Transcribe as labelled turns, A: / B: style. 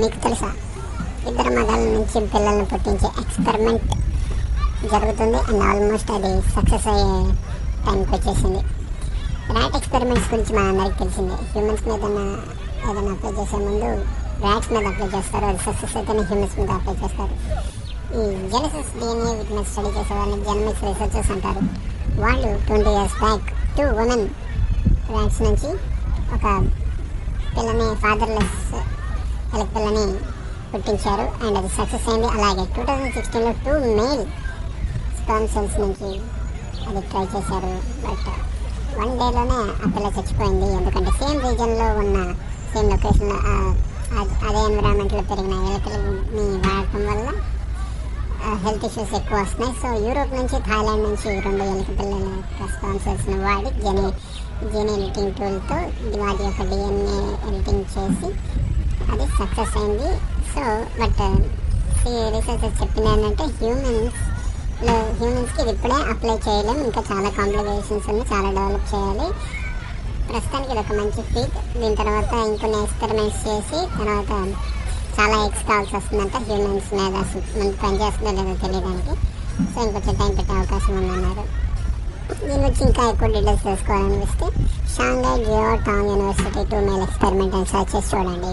A: మీకు తెలుసా? ఇద్దరు మగాళ్ళ నుంచి పిల్లల్ని పుట్టించే ఎక్స్పెరిమెంట్ జరుగుతుంది అండ్ ఆల్మోస్ట్ అది సక్సెస్ అయ్యే టైంకి వచ్చేసింది. ర్యాట్ ఎక్స్పెరిమెంట్స్ గురించి మనందరికీ తెలిసిందే. హ్యూమన్స్ మీద ఏదైనా అప్లై చేసే ముందు ర్యాట్స్ మీద అప్లై చేస్తారు, అది సక్సెస్ అయితేనే హ్యూమన్స్ మీద అప్లై చేస్తారు. ఈ జెనెసిస్ DNA విట్నెస్ స్టడీ చేసే వాళ్ళని జెనమిక్స్ రీసెర్చర్స్ అంటారు. వాళ్ళు 20 years బ్యాక్ 2 women ర్యాట్స్ నుంచి ఒక పిల్లని ఫాదర్లెస్ పిల్లని పుట్టించారు అండ్ అది సక్సెస్ అయింది. అలాగే 2016లో 2 male స్పర్మ్ సెల్స్ నుంచి అది ట్రై చేశారు. బట్ 1 dayలోనే ఆ పిల్ల చచ్చిపోయింది. ఎందుకంటే సేమ్ రీజన్లో ఉన్న సేమ్ లొకేషన్లో అదే ఎన్విరాన్మెంట్లో పెరిగిన ఎలుకలని వాడటం వల్ల హెల్త్ ఇష్యూస్ ఎక్కువ వస్తున్నాయి. సో యూరోప్ నుంచి థాయిలాండ్ నుంచి 2 ఎలుక పిల్లల స్పర్మ్ సెల్స్ని వాడి జెనీ ఎడిటింగ్ టూల్తో వాటి యొక్క DNA ఎడిటింగ్ చేసి అది సక్సెస్ అయింది. సో బట్ రీసెర్చర్స్ చెప్పింది ఏంటంటే హ్యూమన్స్కి ఇది ఇప్పుడే అప్లై చేయలేం, ఇంకా చాలా కాంప్లికేషన్స్ ఉన్నాయి, చాలా డెవలప్ చేయాలి. ప్రస్తుతానికి ఇది ఒక మంచి ఫీట్. దీని తర్వాత ఇంకొన్ని ఎక్స్పెరిమెంట్స్ చేసి తర్వాత చాలా ఎగ్స్ కావాల్సి వస్తుందంట హ్యూమన్స్ మీద. మనకి పనిచేస్తుందో లేదో తెలియడానికి. సో ఇంకొంచెం టైం పెట్టే అవకాశం ఉందన్నారు. దీని గురించి ఇంకా ఎక్కువ డీటెయిల్స్ తెలుసుకోవాలనిపిస్తే Shanghai Jiao Tong University 2 male experiment అని సర్చ్ చేసి చూడండి.